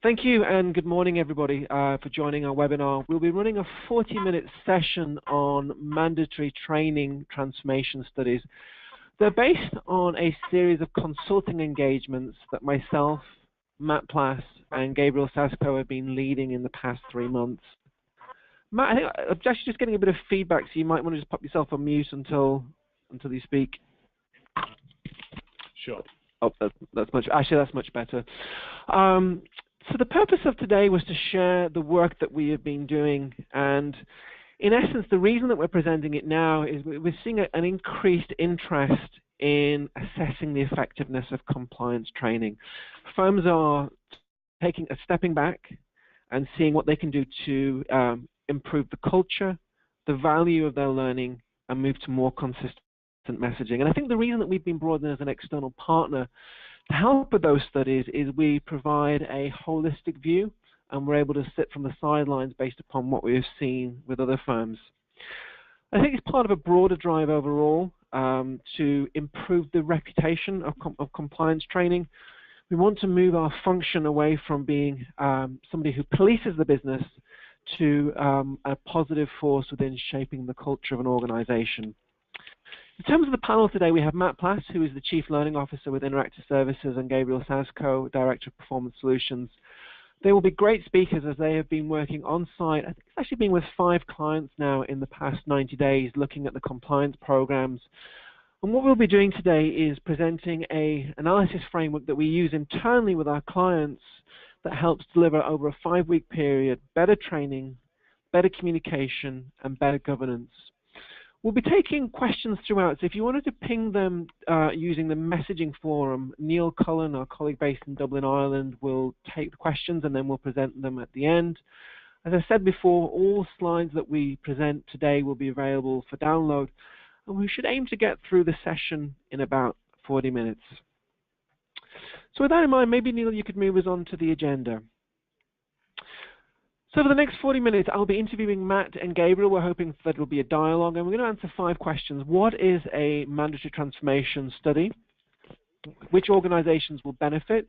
Thank you and good morning everybody for joining our webinar. We'll be running a 40-minute session on mandatory training transformation studies. They're based on a series of consulting engagements that myself, Matt Plass and Gabriel Sasko have been leading in the past 3 months. Matt, I think I'm actually just getting a bit of feedback, so you might want to just pop yourself on mute until you speak. Sure. Oh, that's much better. So the purpose of today was to share the work that we have been doing, and in essence, the reason that we're presenting it now is we're seeing an increased interest in assessing the effectiveness of compliance training. Firms are stepping back and seeing what they can do to improve the culture, the value of their learning, and move to more consistent messaging. And I think the reason that we've been brought in as an external partner to help with those studies is we provide a holistic view, and we're able to sit from the sidelines based upon what we have seen with other firms. I think it's part of a broader drive overall to improve the reputation of compliance training. We want to move our function away from being somebody who polices the business to a positive force within shaping the culture of an organization. In terms of the panel today, we have Matt Plass, who is the Chief Learning Officer with Interactive Services, and Gabriel Sasko, Director of Performance Solutions. They will be great speakers as they have been working on site. I think it's actually been with 5 clients now in the past 90 days looking at the compliance programs. And what we'll be doing today is presenting an analysis framework that we use internally with our clients that helps deliver over a 5-week period better training, better communication, and better governance. We'll be taking questions throughout, so if you wanted to ping them using the messaging forum, Neil Cullen, our colleague based in Dublin, Ireland, will take the questions and then we'll present them at the end. As I said before, all slides that we present today will be available for download, and we should aim to get through the session in about 40 minutes. So with that in mind, maybe Neil, you could move us on to the agenda. So for the next 40 minutes, I'll be interviewing Matt and Gabriel. We're hoping that it'll be a dialogue, and we're going to answer 5 questions. What is a mandatory transformation study? Which organizations will benefit?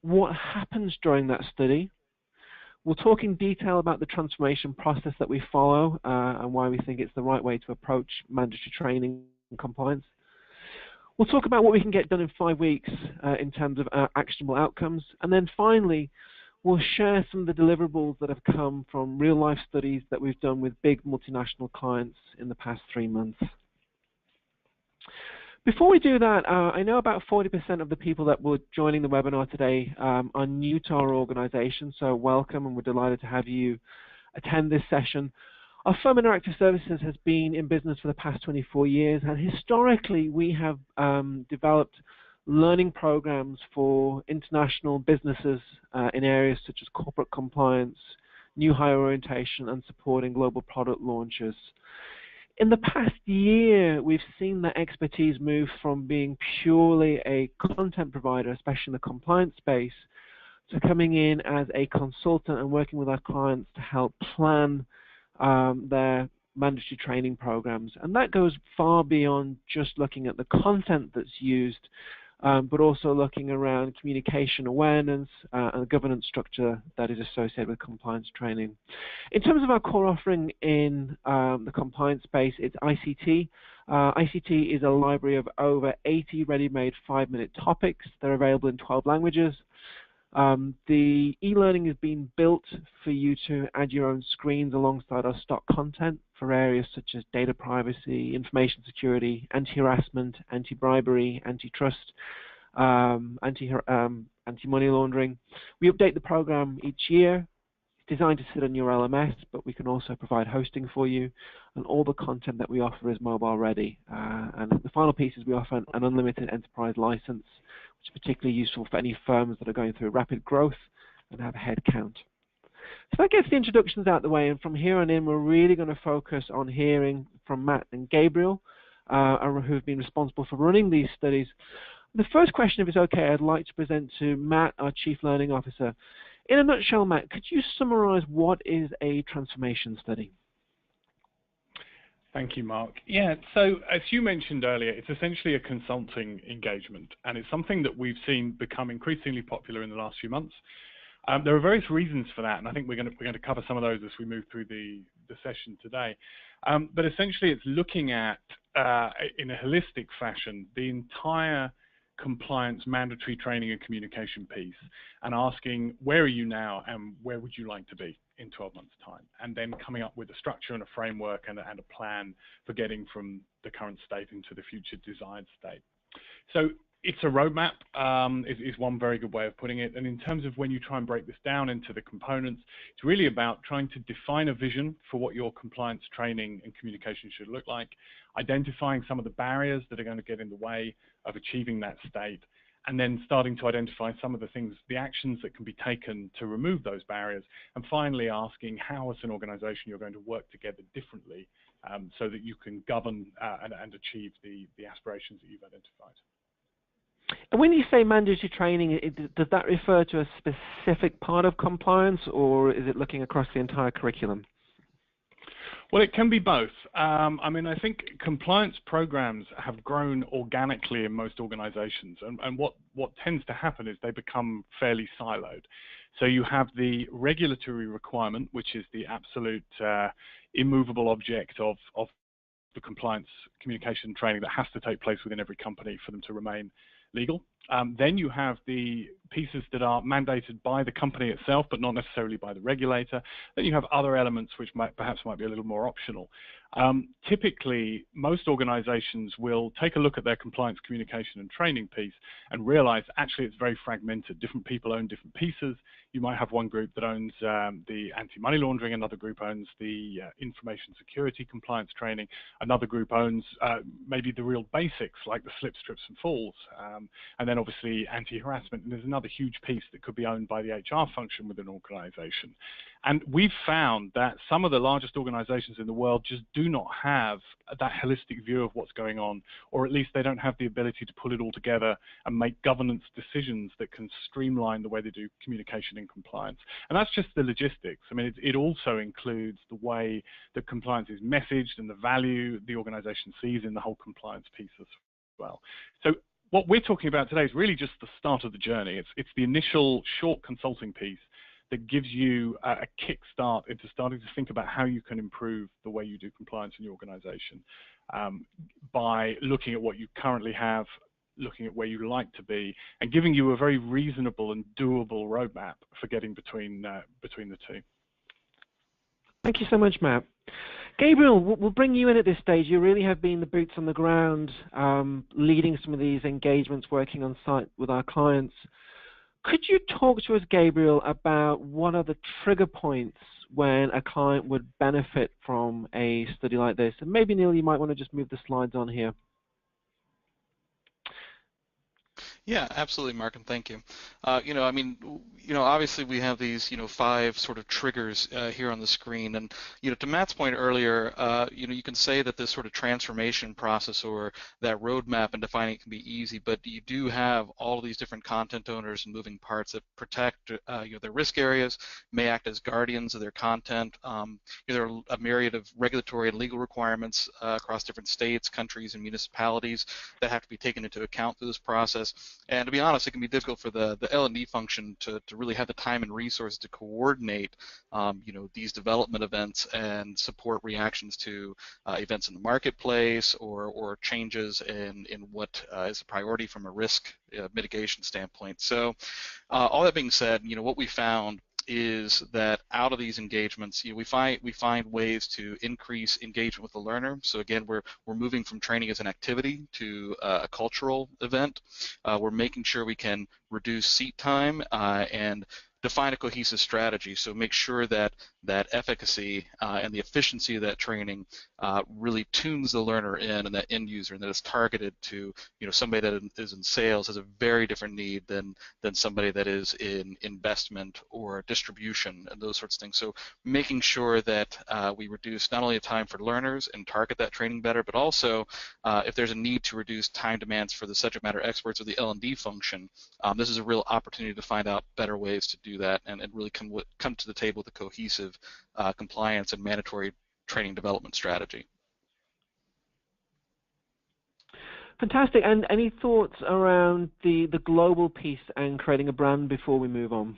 What happens during that study? We'll talk in detail about the transformation process that we follow and why we think it's the right way to approach mandatory training and compliance. We'll talk about what we can get done in 5 weeks in terms of actionable outcomes. And then finally, we'll share some of the deliverables that have come from real-life studies that we've done with big multinational clients in the past 3 months. Before we do that, I know about 40% of the people that were joining the webinar today are new to our organization, so welcome, and we're delighted to have you attend this session. Our firm Interactive Services has been in business for the past 24 years, and historically we have developed learning programs for international businesses in areas such as corporate compliance, new hire orientation, and supporting global product launches. In the past year, we've seen that expertise move from being purely a content provider, especially in the compliance space, to coming in as a consultant and working with our clients to help plan their mandatory training programs. And that goes far beyond just looking at the content that's used, but also looking around communication awareness and the governance structure that is associated with compliance training. In terms of our core offering in the compliance space, it's ICT. ICT is a library of over 80 ready-made 5-minute topics. They're available in 12 languages. The e-learning is being built for you to add your own screens alongside our stock content for areas such as data privacy, information security, anti-harassment, anti-bribery, antitrust, anti-money laundering. We update the program each year. It's designed to sit on your LMS, but we can also provide hosting for you, and all the content that we offer is mobile ready. And the final piece is we offer an unlimited enterprise license, which is particularly useful for any firms that are going through rapid growth and have a head count. So that gets the introductions out the way, and from here on in, we're really going to focus on hearing from Matt and Gabriel, who have been responsible for running these studies. The first question, if it's okay, I'd like to present to Matt, our Chief Learning Officer. In a nutshell, Matt, could you summarize what is a transformation study? Thank you, Mark. Yeah, so as you mentioned earlier, it's essentially a consulting engagement, and it's something that we've seen become increasingly popular in the last few months. There are various reasons for that, and I think we're going to cover some of those as we move through the session today. But essentially, it's looking at in a holistic fashion the entire compliance mandatory training and communication piece, and asking where are you now and where would you like to be in 12 months' time, and then coming up with a structure and a framework and a plan for getting from the current state into the future desired state. So it's a roadmap, is one very good way of putting it. And in terms of when you try and break this down into the components, it's really about trying to define a vision for what your compliance training and communication should look like, identifying some of the barriers that are going to get in the way of achieving that state, and then starting to identify some of the things, the actions that can be taken to remove those barriers, and finally asking how as an organization you're going to work together differently so that you can govern and achieve the aspirations that you've identified. And when you say mandatory training, does that refer to a specific part of compliance, or is it looking across the entire curriculum? Well, it can be both. I mean, I think compliance programs have grown organically in most organizations, and what tends to happen is they become fairly siloed. So you have the regulatory requirement, which is the absolute immovable object of the compliance communication training that has to take place within every company for them to remain legal. Then you have the pieces that are mandated by the company itself, but not necessarily by the regulator. Then you have other elements which perhaps might be a little more optional. Typically, most organizations will take a look at their compliance communication and training piece and realize actually it's very fragmented. Different people own different pieces. You might have one group that owns the anti-money laundering, another group owns the information security compliance training, another group owns maybe the real basics like the slips, trips and falls, and then obviously anti-harassment, and there's another huge piece that could be owned by the HR function within an organization. And we've found that some of the largest organizations in the world just do not have that holistic view of what's going on, or at least they don't have the ability to pull it all together and make governance decisions that can streamline the way they do communication and compliance. And that's just the logistics. I mean, it also includes the way that compliance is messaged and the value the organization sees in the whole compliance piece as well. So what we're talking about today is really just the start of the journey. It's the initial short consulting piece that gives you a kickstart into starting to think about how you can improve the way you do compliance in your organization by looking at what you currently have, looking at where you'd like to be, and giving you a very reasonable and doable roadmap for getting between the two. Thank you so much, Matt. Gabriel, we'll bring you in at this stage. You really have been the boots on the ground, leading some of these engagements, working on site with our clients. Could you talk to us, Gabriel, about what are the trigger points when a client would benefit from a study like this? And maybe, Neil, you might want to just move the slides on here. Yeah, absolutely, Mark, and thank you. I mean, obviously we have these, 5 sort of triggers here on the screen, and to Matt's point earlier, you can say that this sort of transformation process or that roadmap and defining it can be easy, but you do have all of these different content owners and moving parts that protect, their risk areas, may act as guardians of their content. There are a myriad of regulatory and legal requirements across different states, countries, and municipalities that have to be taken into account through this process. And to be honest, it can be difficult for the L&D function to really have the time and resources to coordinate, these development events and support reactions to events in the marketplace or changes in what is a priority from a risk mitigation standpoint. So all that being said, what we found is that out of these engagements, we find ways to increase engagement with the learner. So again, we're moving from training as an activity to a cultural event. We're making sure we can reduce seat time and define a cohesive strategy. So make sure that efficacy and the efficiency of that training really tunes the learner in and that end user, and that it's targeted to somebody that is in sales has a very different need than somebody that is in investment or distribution and those sorts of things. So making sure that we reduce not only the time for learners and target that training better, but also if there's a need to reduce time demands for the subject matter experts or the L&D function, this is a real opportunity to find out better ways to do that and really come to the table with a cohesive compliance and mandatory training development strategy. Fantastic. And any thoughts around the global piece and creating a brand before we move on?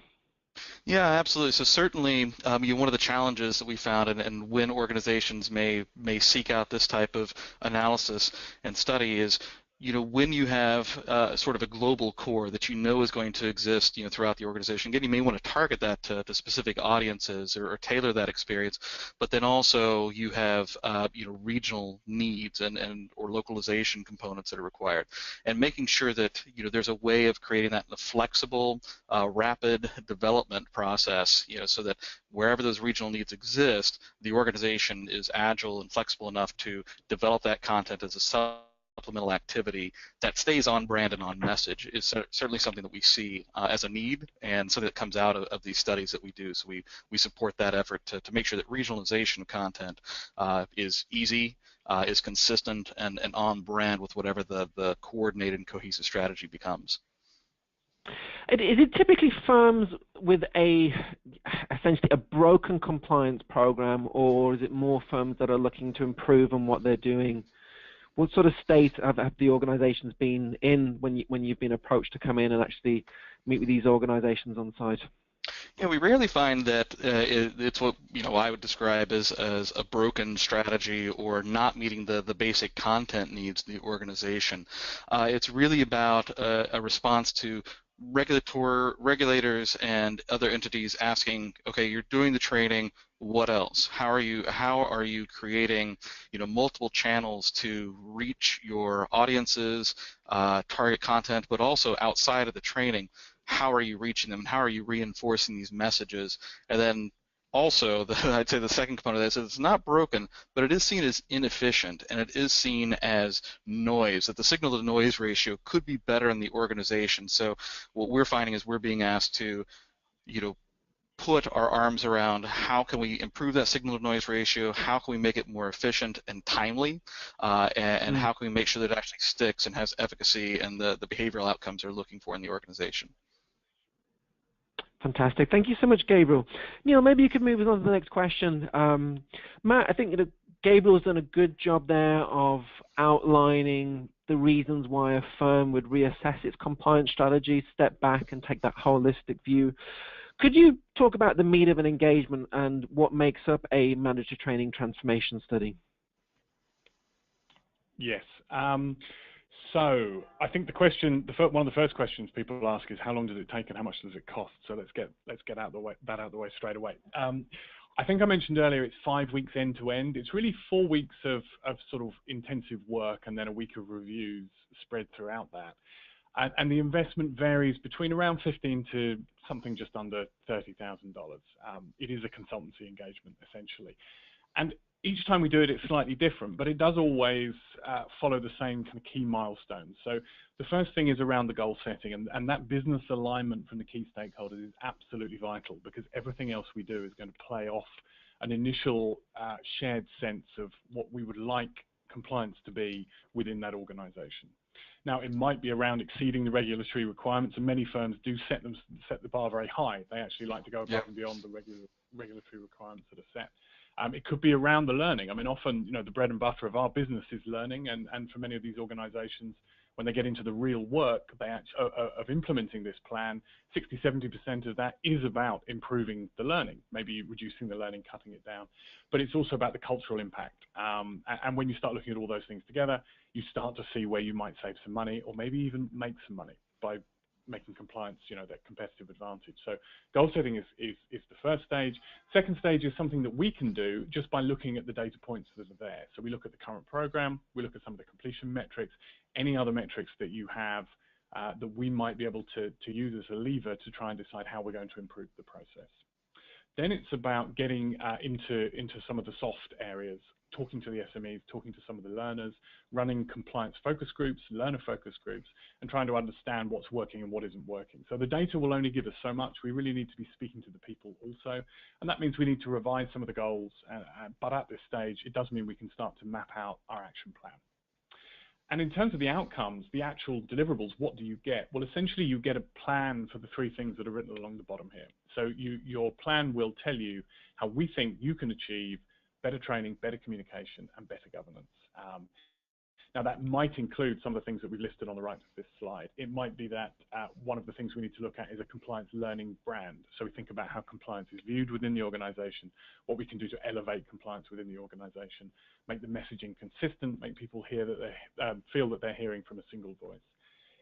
Yeah, absolutely. So certainly, one of the challenges that we found, and when organizations may seek out this type of analysis and study is, when you have sort of a global core that you know is going to exist, throughout the organization. Again, you may want to target that to specific audiences or tailor that experience, but then also you have, regional needs and or localization components that are required, and making sure that there's a way of creating that in a flexible rapid development process, so that wherever those regional needs exist, the organization is agile and flexible enough to develop that content as a supplemental activity that stays on brand and on message is certainly something that we see as a need, and something that comes out of these studies that we do. So we support that effort to make sure that regionalization of content is easy, is consistent, and on brand with whatever the coordinated and cohesive strategy becomes. Is it typically firms with essentially a broken compliance program, or is it more firms that are looking to improve on what they're doing? What sort of state have the organizations been in when you've been approached to come in and actually meet with these organizations on site? Yeah, we rarely find that it's what I would describe as a broken strategy or not meeting the basic content needs of the organization. It's really about a response to regulators and other entities asking, okay, you're doing the training, what else? How are you creating multiple channels to reach your audiences, target content, but also outside of the training? How are you reaching them? How are you reinforcing these messages? And then also, I'd say the second component of this is it's not broken, but it is seen as inefficient, and it is seen as noise, that the signal-to-noise ratio could be better in the organization. So what we're finding is we're being asked to, put our arms around how can we improve that signal-to-noise ratio, how can we make it more efficient and timely, and how can we make sure that it actually sticks and has efficacy and the behavioral outcomes they're looking for in the organization. Fantastic. Thank you so much, Gabriel. Neil, maybe you could move us on to the next question. Matt, I think Gabriel's done a good job there of outlining the reasons why a firm would reassess its compliance strategy, step back and take that holistic view. Could you talk about the meat of an engagement and what makes up a mandatory training transformation study? Yes. So I think one of the first questions people ask is how long does it take and how much does it cost? So let's get that out of the way straight away. I think I mentioned earlier it's 5 weeks end to end. It's really 4 weeks of sort of intensive work and then a week of reviews spread throughout that. And the investment varies between around $15,000 to something just under $30,000. It is a consultancy engagement essentially, and each time we do it, it's slightly different, but it does always follow the same kind of key milestones. So the first thing is around the goal setting, and that business alignment from the key stakeholders is absolutely vital, because everything else we do is going to play off an initial shared sense of what we would like compliance to be within that organization. Now, it might be around exceeding the regulatory requirements, and many firms do set the bar very high. They actually like to go above and beyond the regulatory requirements that are set. It could be around the learning. I mean, often, the bread and butter of our business is learning, and for many of these organizations, when they get into the real work of implementing this plan, 60–70% of that is about improving the learning, maybe reducing the learning, cutting it down. But it's also about the cultural impact. And when you start looking at all those things together, you start to see where you might save some money or maybe even make some money by making compliance, that competitive advantage. So goal setting is the first stage. Second stage is something that we can do just by looking at the data points that are there. So we look at the current program, we look at some of the completion metrics, any other metrics that you have that we might be able to use as a lever to try and decide how we're going to improve the process. Then it's about getting into some of the soft areas, talking to the SMEs, talking to some of the learners, running compliance focus groups, learner focus groups, and trying to understand what's working and what isn't working. So the data will only give us so much. We really need to be speaking to the people also, and that means we need to revise some of the goals, but at this stage, it does mean we can start to map out our action plan. And in terms of the outcomes, the actual deliverables, what do you get? Well, essentially, you get a plan for the 3 things that are written along the bottom here. So your plan will tell you how we think you can achieve better training, better communication, and better governance. Now, that might include some of the things that we've listed on the right of this slide. It might be that one of the things we need to look at is a compliance learning brand. So we think about how compliance is viewed within the organization, what we can do to elevate compliance within the organization, make the messaging consistent, make people hear that they feel that they're hearing from a single voice.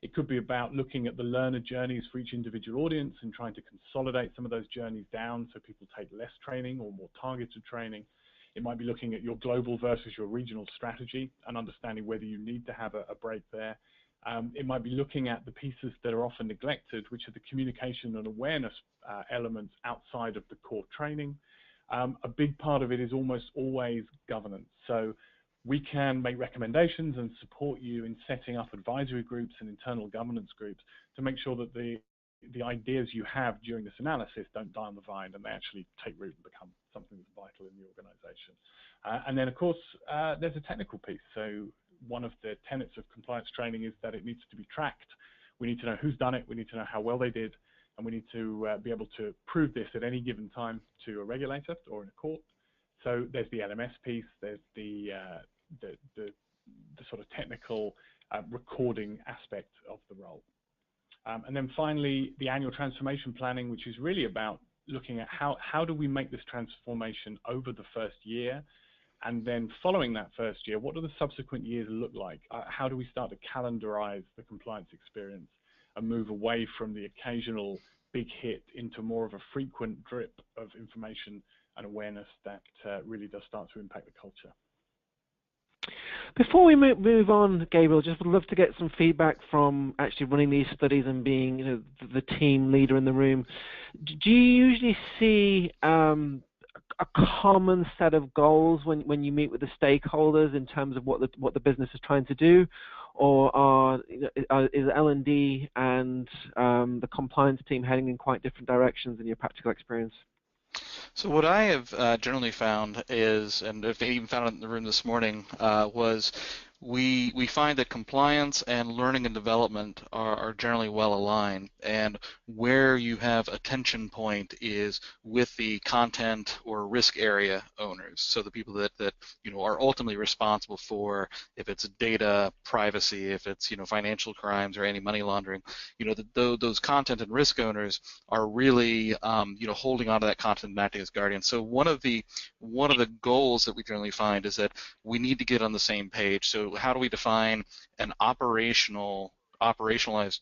It could be about looking at the learner journeys for each individual audience and trying to consolidate some of those journeys down so people take less training or more targeted training. It might be looking at your global versus your regional strategy and understanding whether you need to have a break there. It might be looking at the pieces that are often neglected, which are the communication and awareness elements outside of the core training. A big part of it is almost always governance. So we can make recommendations and support you in setting up advisory groups and internal governance groups to make sure that the ideas you have during this analysis don't die on the vine and they actually take root and become something that's vital in the organization. And then, of course, there's a technical piece. So one of the tenets of compliance training is that it needs to be tracked. We need to know who's done it. We need to know how well they did. And we need to be able to prove this at any given time to a regulator or in a court. So there's the LMS piece. There's the sort of technical recording aspect of the role. And then finally, the annual transformation planning, which is really about looking at how do we make this transformation over the first year, and then following that first year, what do the subsequent years look like? How do we start to calendarize the compliance experience and move away from the occasional big hit into more of a frequent drip of information and awareness that really does start to impact the culture. Before we move on, Gabriel, just would love to get some feedback from actually running these studies and being the team leader in the room. Do you usually see a common set of goals when you meet with the stakeholders in terms of what the business is trying to do, or is L&D and the compliance team heading in quite different directions in your practical experience? So what I have generally found is, and if they even found it in the room this morning, was we find that compliance and learning and development are generally well aligned, and where you have a tension point is with the content or risk area owners, so the people that are ultimately responsible for, if it's data privacy, if it's financial crimes or anti-money laundering, those content and risk owners are really holding on to that content and acting as guardians. So one of the goals that we generally find is that we need to get on the same page. So how do we define an operationalized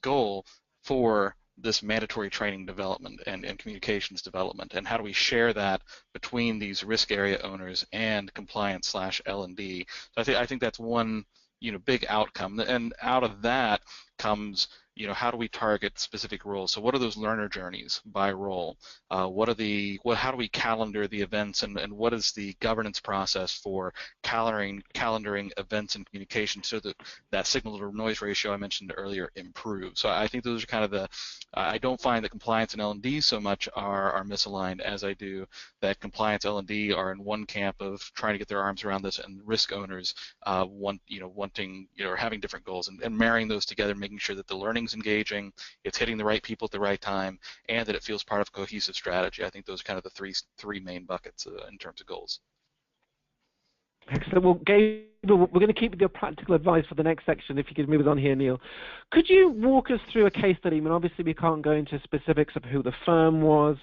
goal for this mandatory training development and communications development, and how do we share that between these risk area owners and compliance / L&D? So I think that's one big outcome, and out of that comes how do we target specific roles? So what are those learner journeys by role? How do we calendar the events, and what is the governance process for calendaring events and communication so that signal to noise ratio I mentioned earlier improves? So I think those are kind of I don't find that compliance and L&D so much are misaligned as I do that compliance L&D are in one camp of trying to get their arms around this, and risk owners wanting or having different goals, and marrying those together, making sure that the learning's engaging, it's hitting the right people at the right time, and that it feels part of a cohesive strategy. I think those are kind of the three main buckets in terms of goals. Excellent. Well, Gabriel, we're going to keep with your practical advice for the next section, if you could move us on here, Neil. Could you walk us through a case study? I mean, obviously we can't go into specifics of who the firm was,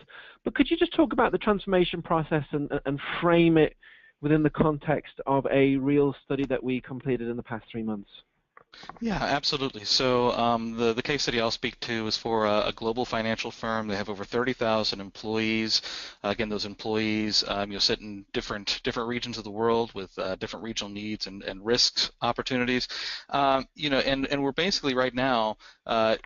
but could you just talk about the transformation process and frame it within the context of a real study that we completed in the past 3 months? Yeah, absolutely. So the case study I'll speak to is for a global financial firm. They have over 30,000 employees. Again, those employees sit in different regions of the world with different regional needs and risks opportunities. And we're basically right now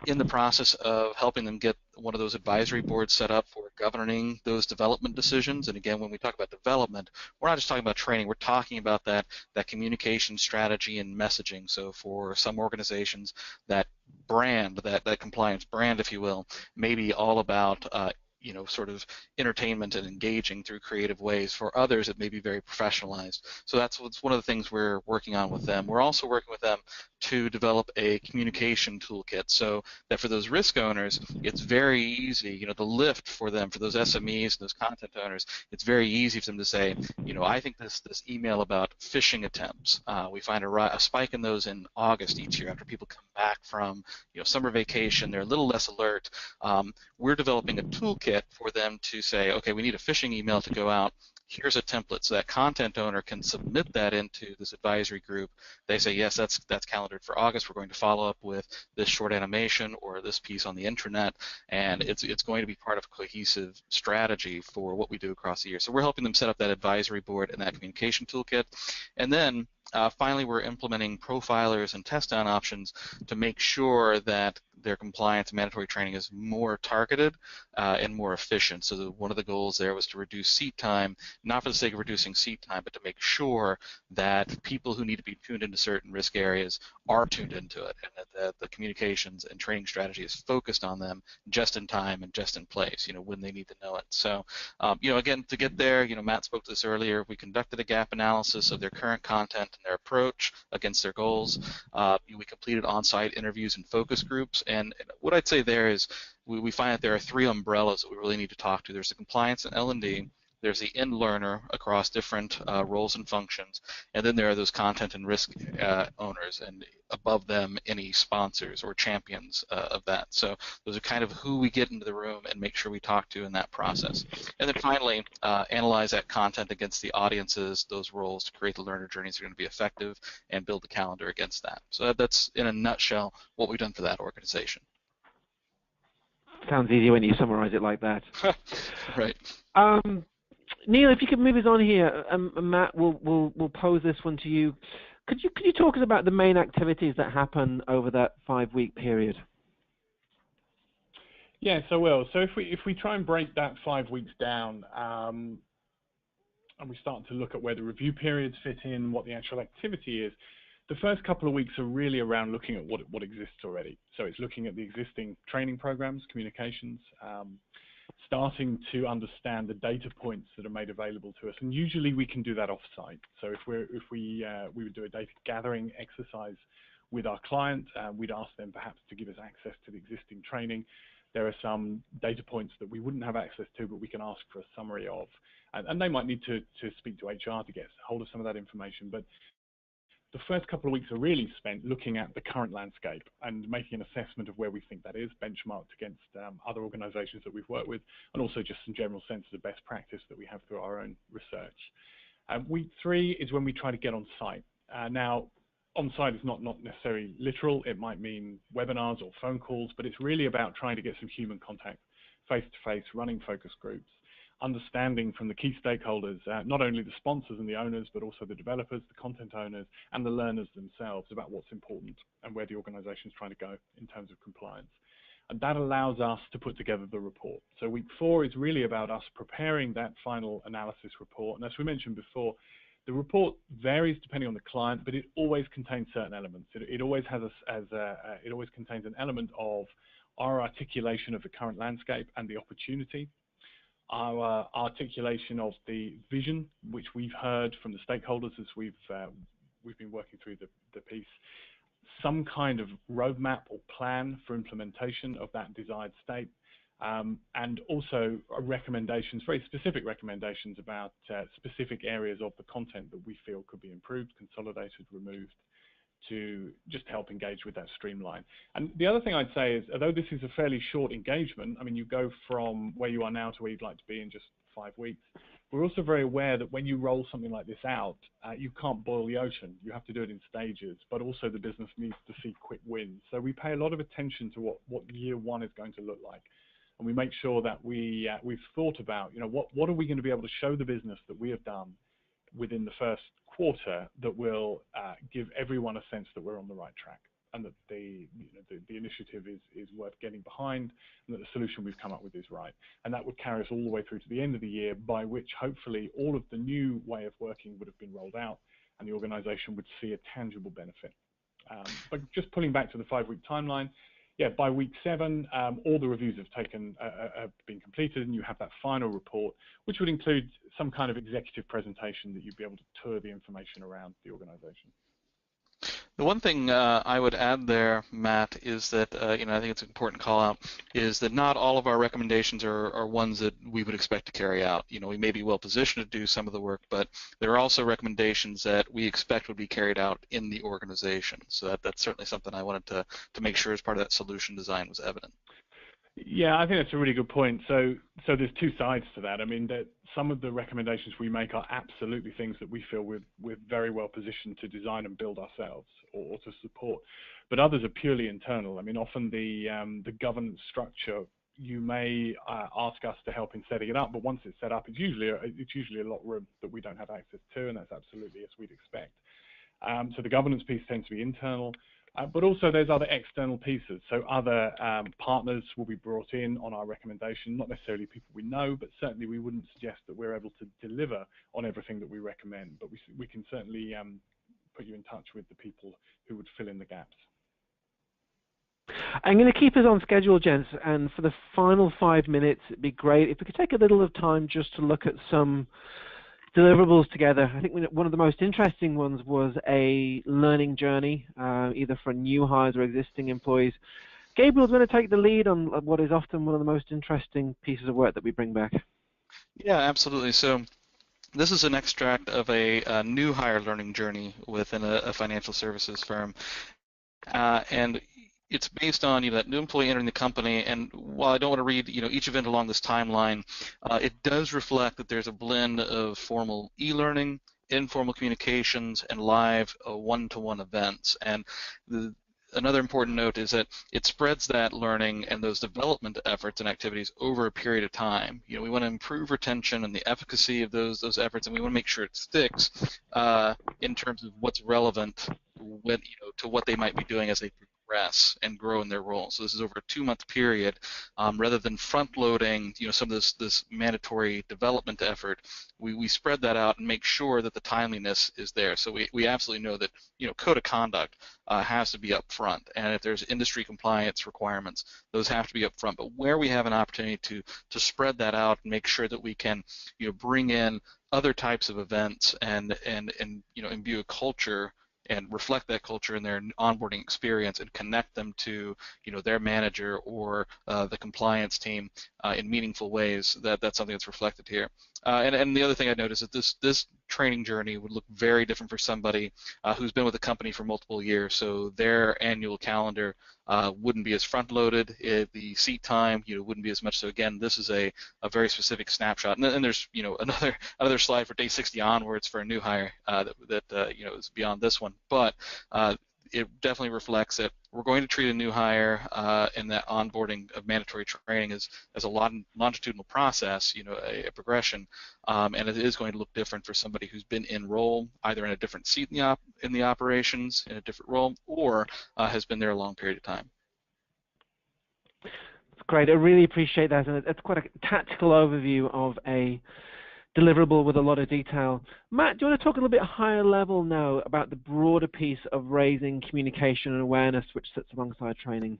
in the process of helping them get one of those advisory boards set up for governing those development decisions. And again, when we talk about development, we're not just talking about training, we're talking about that communication strategy and messaging. So for some organizations, that brand, that compliance brand, if you will, may be all about sort of entertainment and engaging through creative ways. For others, it may be very professionalized. So that's one of the things we're working on with them. We're also working with them to develop a communication toolkit so that for those risk owners, it's very easy, the lift for them, for those SMEs and those content owners, it's very easy for them to say, I think this email about phishing attempts, we find a spike in those in August each year after people come back from summer vacation. They're a little less alert. We're developing a toolkit for them to say, okay, we need a phishing email to go out. Here's a template, so that content owner can submit that into this advisory group. They say, yes, that's calendared for August. We're going to follow up with this short animation or this piece on the intranet, and it's going to be part of a cohesive strategy for what we do across the year. So we're helping them set up that advisory board and that communication toolkit. And then finally, we're implementing profilers and test down options to make sure that their compliance and mandatory training is more targeted and more efficient. So one of the goals there was to reduce seat time, not for the sake of reducing seat time, but to make sure that people who need to be tuned into certain risk areas are tuned into it, and that the communications and training strategy is focused on them just in time and just in place, when they need to know it. So, again, to get there, Matt spoke to this earlier, we conducted a gap analysis of their current content and their approach against their goals. We completed on-site interviews and focus groups, and what I'd say there is we find that there are three umbrellas that we really need to talk to. There's the compliance and L&D, there's the end learner across different roles and functions, and then there are those content and risk owners, and above them any sponsors or champions of that. So those are kind of who we get into the room and make sure we talk to in that process. And then finally, analyze that content against the audiences, those roles, to create the learner journeys that are going to be effective and build the calendar against that. So that's, in a nutshell, what we've done for that organization. Sounds easy when you summarize it like that. Right. Neil, if you could move us on here, Matt, we'll pose this one to you. Could you talk us about the main activities that happen over that 5-week period? Yes, I will. So if we try and break that 5 weeks down, and we start to look at where the review periods fit in, what the actual activity is, the first couple of weeks are really around looking at what exists already. So it's looking at the existing training programs, communications, starting to understand the data points that are made available to us, and usually we can do that off-site. So if we would do a data gathering exercise with our client, we'd ask them perhaps to give us access to the existing training. There are some data points that we wouldn't have access to, but we can ask for a summary of, and they might need to speak to HR to get hold of some of that information. But the first couple of weeks are really spent looking at the current landscape and making an assessment of where we think that is, benchmarked against other organizations that we've worked with, and also just some general sense of best practice that we have through our own research. Week 3 is when we try to get on site. Now, on site is not necessarily literal. It might mean webinars or phone calls, but it's really about trying to get some human contact, face-to-face, running focus groups, understanding from the key stakeholders, not only the sponsors and the owners, but also the developers, the content owners, and the learners themselves about what's important and where the organization is trying to go in terms of compliance. And that allows us to put together the report. So week 4 is really about us preparing that final analysis report. And as we mentioned before, the report varies depending on the client, but it always contains certain elements. It always has it always contains an element of our articulation of the current landscape and the opportunity, our articulation of the vision, which we've heard from the stakeholders as we've been working through the piece, some kind of roadmap or plan for implementation of that desired state, and also recommendations, very specific recommendations about specific areas of the content that we feel could be improved, consolidated, removed, to just help engage with that streamline. And the other thing I'd say is, although this is a fairly short engagement, I mean, you go from where you are now to where you'd like to be in just 5 weeks. We're also very aware that when you roll something like this out, you can't boil the ocean. You have to do it in stages, but also the business needs to see quick wins. So we pay a lot of attention to what year 1 is going to look like. And we make sure that we've thought about, what are we going to be able to show the business that we have done within the first quarter that will give everyone a sense that we're on the right track, and that the initiative is worth getting behind, and that the solution we've come up with is right. And that would carry us all the way through to the end of the year, by which hopefully all of the new way of working would have been rolled out and the organization would see a tangible benefit. But just pulling back to the 5-week timeline, yeah, by week 7, all the reviews have been completed, and you have that final report, which would include some kind of executive presentation that you'd be able to tour the information around the organization. The one thing I would add there, Matt, is that I think it's an important call out, is that not all of our recommendations are ones that we would expect to carry out. We may be well positioned to do some of the work, but there are also recommendations that we expect would be carried out in the organization. So that's certainly something I wanted to make sure as part of that solution design was evident. Yeah, I think that's a really good point. So there's two sides to that. I mean, that some of the recommendations we make are absolutely things that we feel we're very well positioned to design and build ourselves or to support. But others are purely internal. I mean, often the governance structure, you may ask us to help in setting it up, but once it's set up, it's usually a lot of room that we don't have access to, and that's absolutely as we'd expect. So the governance piece tends to be internal. But also there's other external pieces. So other partners will be brought in on our recommendation, not necessarily people we know, but certainly we wouldn't suggest that we're able to deliver on everything that we recommend. But we can certainly put you in touch with the people who would fill in the gaps. I'm going to keep us on schedule, gents, and for the final 5 minutes, it'd be great if we could take a little of time just to look at some deliverables together. I think one of the most interesting ones was a learning journey, either for new hires or existing employees. Gabriel's going to take the lead on what is often one of the most interesting pieces of work that we bring back. Yeah, absolutely. So this is an extract of a new hire learning journey within a financial services firm. And it's based on that new employee entering the company, and while I don't want to read each event along this timeline, it does reflect that there's a blend of formal e-learning, informal communications, and live one-to-one events. And another important note is that it spreads that learning and those development efforts and activities over a period of time. We want to improve retention and the efficacy of those efforts, and we want to make sure it sticks in terms of what's relevant to what they might be doing as they progress and grow in their role. So this is over a 2-month period, rather than front-loading, some of this mandatory development effort. We spread that out and make sure that the timeliness is there. So we absolutely know that code of conduct has to be up front, and if there's industry compliance requirements, those have to be up front. But where we have an opportunity to spread that out and make sure that we can bring in other types of events and imbue a culture and reflect that culture in their onboarding experience and connect them to their manager or the compliance team in meaningful ways, that's something that's reflected here. And the other thing I noticed is that this training journey would look very different for somebody who's been with the company for multiple years. So their annual calendar wouldn't be as front-loaded. The seat time wouldn't be as much. So again, this is a very specific snapshot. And there's another slide for day 60 onwards for a new hire that is beyond this one. But it definitely reflects that we're going to treat a new hire and that onboarding of mandatory training as a longitudinal process, a progression, and it is going to look different for somebody who's been in role, either in a different seat in the operations, in a different role, or has been there a long period of time. That's great. I really appreciate that, and it's quite a tactical overview of a deliverable with a lot of detail. Matt, do you want to talk a little bit higher level now about the broader piece of raising communication and awareness, which sits alongside training?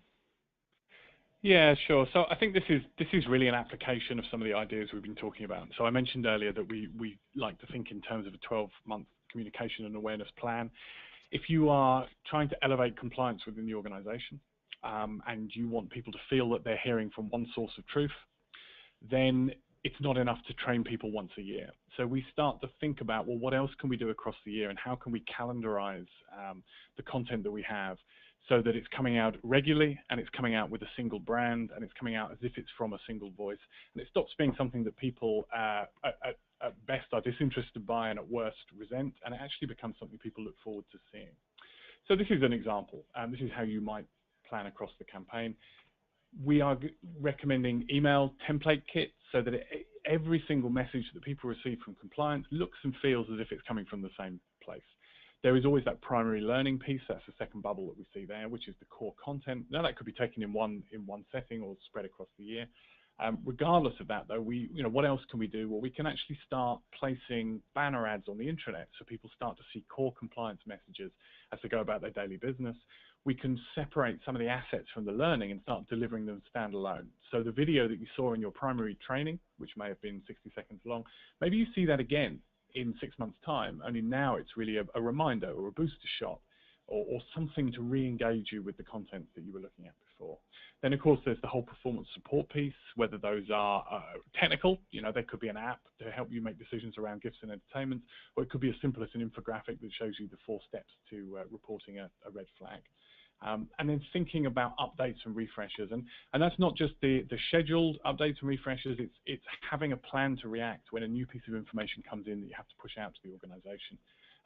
Yeah, sure. So I think this is really an application of some of the ideas we've been talking about. So I mentioned earlier that we like to think in terms of a 12-month communication and awareness plan. If you are trying to elevate compliance within the organization and you want people to feel that they're hearing from one source of truth, then it's not enough to train people once a year. So we start to think about, well, what else can we do across the year, and how can we calendarize the content that we have so that it's coming out regularly, and it's coming out with a single brand, and it's coming out as if it's from a single voice. And it stops being something that people at best are disinterested by and at worst resent, and it actually becomes something people look forward to seeing. So this is an example, and this is how you might plan across the campaign. We are recommending email template kits so that every single message that people receive from compliance looks and feels as if it's coming from the same place. There is always that primary learning piece. That's the second bubble that we see there, which is the core content. Now that could be taken in one setting or spread across the year. Regardless of that, though, what else can we do? Well, we can actually start placing banner ads on the intranet so people start to see core compliance messages as they go about their daily business. we can separate some of the assets from the learning and start delivering them standalone. So the video that you saw in your primary training, which may have been 60 seconds long, maybe you see that again in 6 months' time, only now it's really a reminder or a booster shot or something to re-engage you with the content that you were looking at before. Then, of course, there's the whole performance support piece, whether those are technical, there could be an app to help you make decisions around gifts and entertainment, or it could be as simple as an infographic that shows you the 4 steps to reporting a red flag. And then thinking about updates and refreshes, and that's not just the scheduled updates and refreshes, it's having a plan to react when a new piece of information comes in that you have to push out to the organization,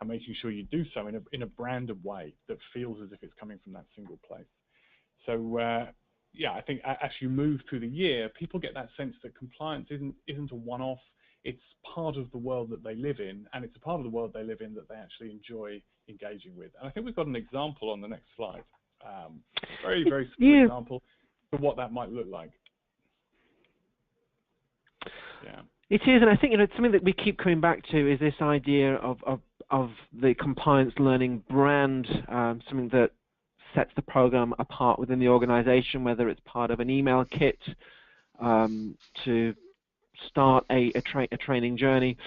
and making sure you do so in a branded way that feels as if it's coming from that single place. So yeah, I think as you move through the year, people get that sense that compliance isn't a one-off. It's part of the world that they live in, and it's a part of the world they live in that they actually enjoy engaging with. And I think we've got an example on the next slide, very, very simple example of what that might look like. Yeah. It is, and I think it's something that we keep coming back to is this idea of the compliance learning brand, something that sets the program apart within the organization, whether it's part of an email kit to start a training journey.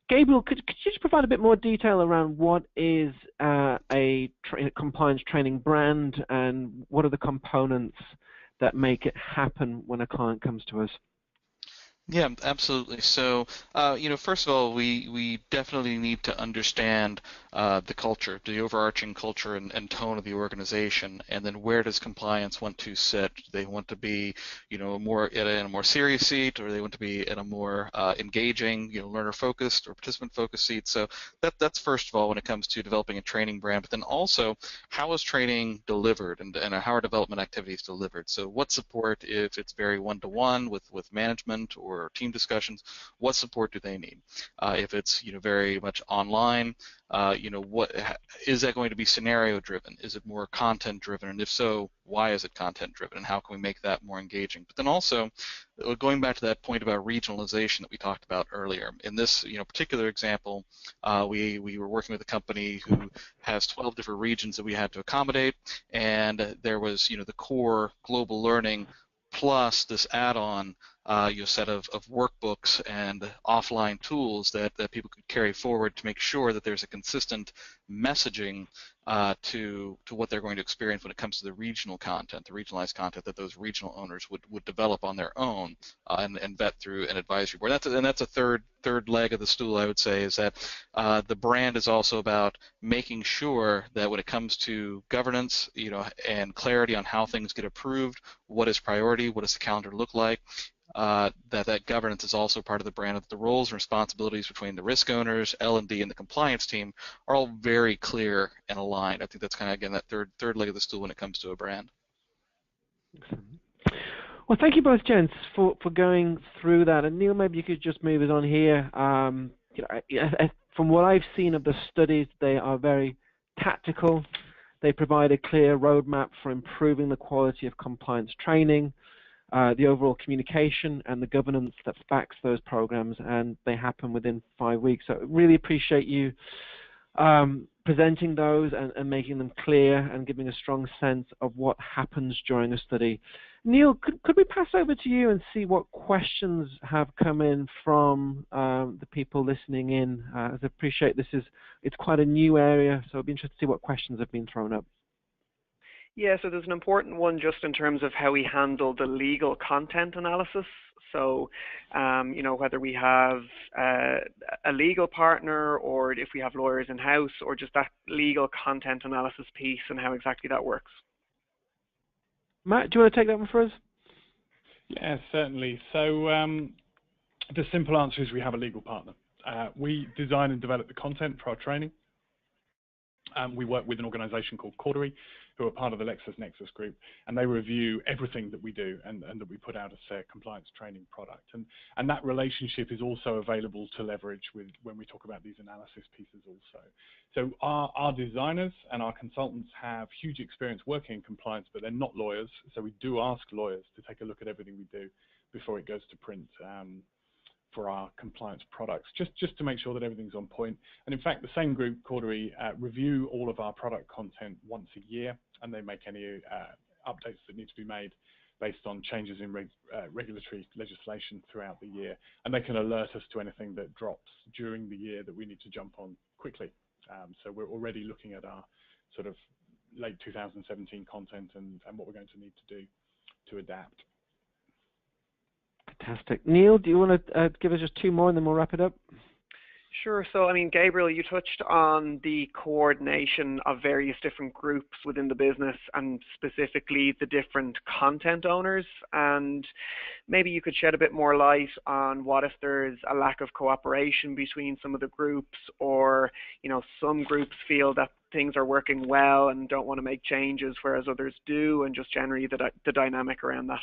Gabriel, could you just provide a bit more detail around what is a compliance training brand and what are the components that make it happen when a client comes to us? Yeah, absolutely. So, first of all, we definitely need to understand the culture, the overarching culture and tone of the organization, and then where does compliance want to sit? Do they want to be, more in a more serious seat, or they want to be in a more engaging, learner-focused or participant-focused seat? So that's first of all when it comes to developing a training brand. But then also, how is training delivered, and how are development activities delivered? So, what support if it's very one-to-one with management or team discussions? What support do they need? If it's very much online, what is that going to be scenario driven? Is it more content driven? And if so, why is it content driven? And how can we make that more engaging? But then also, going back to that point about regionalization that we talked about earlier. In this particular example, we were working with a company who has 12 different regions that we had to accommodate, and there was the core global learning plus this add-on set of workbooks and offline tools that people could carry forward to make sure that there's a consistent messaging to what they're going to experience when it comes to the regional content, the regionalized content that those regional owners would develop on their own and vet through an advisory board. That's a third leg of the stool, I would say, is that the brand is also about making sure that when it comes to governance, and clarity on how things get approved, what is priority, what does the calendar look like, that governance is also part of the brand, of the roles and responsibilities between the risk owners, L&D, and the compliance team are all very clear and aligned. I think that's kind of, again, that third leg of the stool when it comes to a brand. Well, thank you both, gents, for going through that. And Neil, maybe you could just move us on here. From what I've seen of the studies, they are very tactical. They provide a clear roadmap for improving the quality of compliance training, the overall communication and the governance that backs those programs, and they happen within 5 weeks. So I really appreciate you presenting those and making them clear and giving a strong sense of what happens during a study. Neil, could we pass over to you and see what questions have come in from the people listening in? As I appreciate it's quite a new area, so I'd be interested to see what questions have been thrown up. Yeah, so there's an important one just in terms of how we handle the legal content analysis. So, whether we have a legal partner or if we have lawyers in-house, or just that legal content analysis piece and how exactly that works. Matt, do you want to take that one for us? Yeah, certainly. So the simple answer is we have a legal partner. We design and develop the content for our training. We work with an organization called Cordery, who are part of the LexisNexis group, and they review everything that we do and that we put out as a compliance training product. And that relationship is also available to leverage when we talk about these analysis pieces also. So our designers and our consultants have huge experience working in compliance, but they're not lawyers, so we do ask lawyers to take a look at everything we do before it goes to print for our compliance products, just to make sure that everything's on point. And in fact, the same group, Cordery, review all of our product content once a year. and they make any updates that need to be made based on changes in regulatory legislation throughout the year. And they can alert us to anything that drops during the year that we need to jump on quickly. So we're already looking at our sort of late 2017 content and what we're going to need to do to adapt. Fantastic. Neil, do you want to give us just two more and then we'll wrap it up? Sure. So, I mean, Gabriel, you touched on the coordination of various different groups within the business and specifically the different content owners. And maybe you could shed a bit more light on what if there's a lack of cooperation between some of the groups, or, you know, some groups feel that things are working well and don't want to make changes, whereas others do, and just generally the dynamic around that.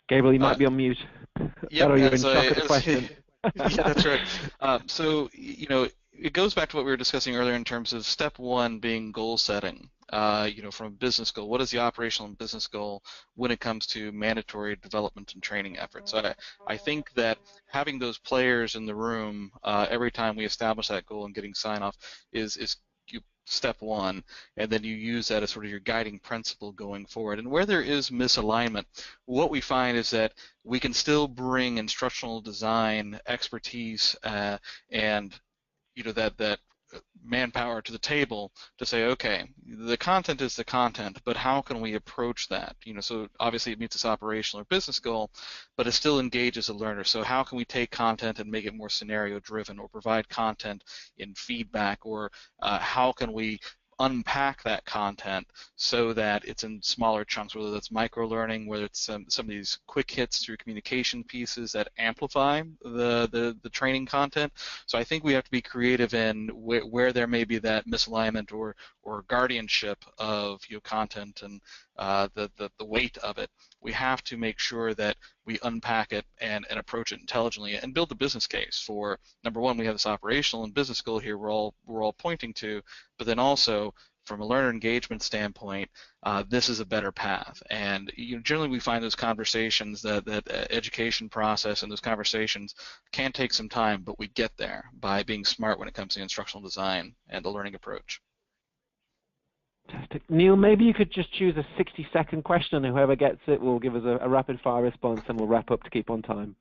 Gabriel, you might be on mute. Yep, or you're in shock at the question. Yeah, that's right. So, you know, it goes back to what we were discussing earlier in terms of step one being goal setting. You know, from a business goal, what is the operational and business goal when it comes to mandatory development and training efforts? So I think that having those players in the room every time we establish that goal and getting sign-off is step one, and then you use that as sort of your guiding principle going forward. And where there is misalignment, what we find is that we can still bring instructional design expertise and you know that manpower to the table to say, okay, the content is the content, but how can we approach that? You know, so obviously it meets its operational or business goal, but it still engages a learner. So how can we take content and make it more scenario driven, or provide content in feedback, or how can we unpack that content so that it's in smaller chunks, whether that's micro-learning, whether it's some of these quick hits through communication pieces that amplify the training content. So I think we have to be creative in where there may be that misalignment or guardianship of content and the weight of it. We have to make sure that we unpack it and approach it intelligently and build the business case for, number one, we have this operational and business goal here we're all pointing to, but then also from a learner engagement standpoint, this is a better path. And generally we find those conversations, that education process and those conversations can take some time, but we get there by being smart when it comes to instructional design and the learning approach. Fantastic. Neil, maybe you could just choose a 60-second question, and whoever gets it will give us a rapid-fire response, and we'll wrap up to keep on time.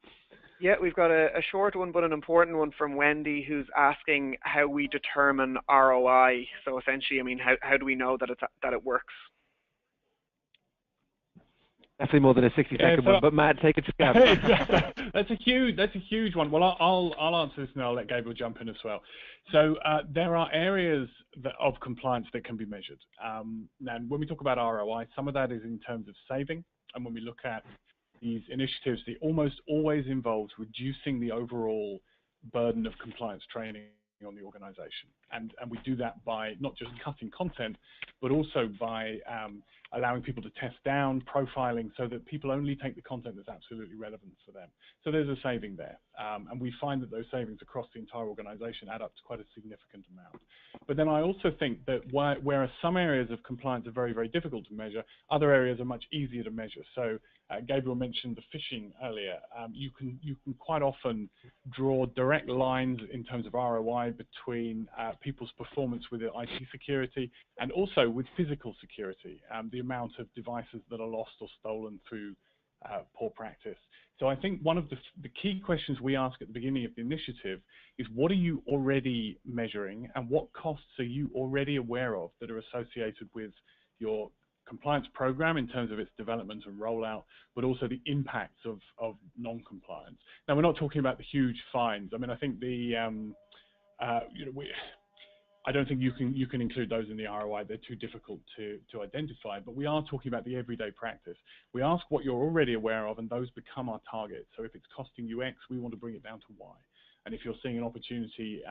Yeah, we've got a short one, but an important one from Wendy, who's asking how we determine ROI. So essentially, I mean, how do we know that it works? Definitely more than a 60-second one, but Matt, take a stab. That's a huge one. Well, I'll answer this and I'll let Gabriel jump in as well. So there are areas of compliance that can be measured. Now, when we talk about ROI, some of that is in terms of saving, and when we look at these initiatives, it almost always involves reducing the overall burden of compliance training on the organization. And we do that by not just cutting content, but also by allowing people to test down, profiling, so that people only take the content that's absolutely relevant for them. So there's a saving there. And we find that those savings across the entire organization add up to quite a significant amount. But then I also think that whereas some areas of compliance are very, very difficult to measure, other areas are much easier to measure. So Gabriel mentioned the phishing earlier. You can quite often draw direct lines in terms of ROI between people's performance with IT security and also with physical security, the amount of devices that are lost or stolen through poor practice. So I think one of the key questions we ask at the beginning of the initiative is, what are you already measuring, and what costs are you already aware of that are associated with your compliance program in terms of its development and rollout, but also the impacts of non-compliance. Now, we're not talking about the huge fines. I mean, I think I don't think you can include those in the ROI. They're too difficult to identify, but we are talking about the everyday practice. We ask what you're already aware of, and those become our target. So if it's costing you X, we want to bring it down to Y. And if you're seeing an opportunity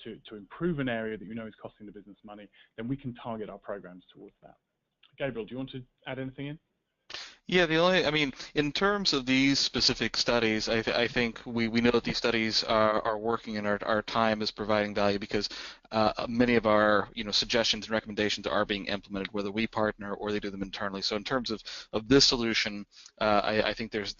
to improve an area that you know is costing the business money, then we can target our programs towards that. Gabriel, do you want to add anything in? Yeah, in terms of these specific studies, I think we know that these studies are working, and our time is providing value because many of our suggestions and recommendations are being implemented, whether we partner or they do them internally. So in terms of this solution, I think there's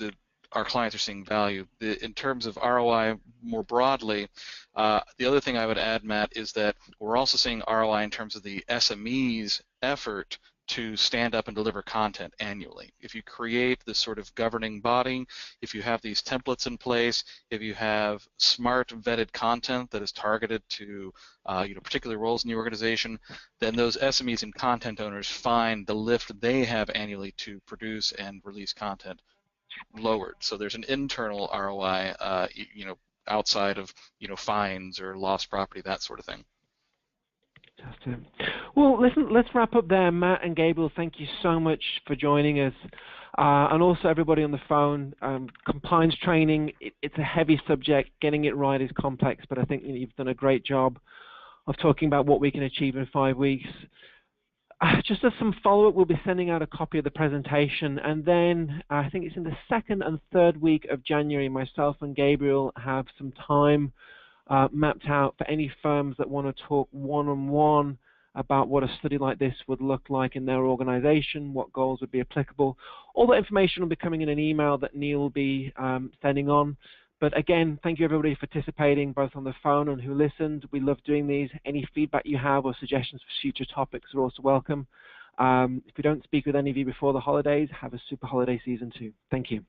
our clients are seeing value. In terms of ROI more broadly, the other thing I would add, Matt, is that we're also seeing ROI in terms of the SME's effort to stand up and deliver content annually. If you create this sort of governing body, if you have these templates in place, if you have smart vetted content that is targeted to particular roles in the organization, then those SMEs and content owners find the lift they have annually to produce and release content lowered. So there's an internal ROI, outside of fines or lost property, that sort of thing. Fantastic. Well, listen, let's wrap up there. Matt and Gabriel, thank you so much for joining us. And also everybody on the phone, compliance training, it's a heavy subject. Getting it right is complex, but I think you've done a great job of talking about what we can achieve in 5 weeks. Just as some follow-up, we'll be sending out a copy of the presentation, and then I think it's in the 2nd and 3rd week of January, myself and Gabriel have some time mapped out for any firms that want to talk one-on-one about what a study like this would look like in their organization, what goals would be applicable. All that information will be coming in an email that Neil will be sending on. But again, thank you everybody for participating, both on the phone and who listened. We love doing these. Any feedback you have or suggestions for future topics are also welcome. If we don't speak with any of you before the holidays, have a super holiday season too. Thank you.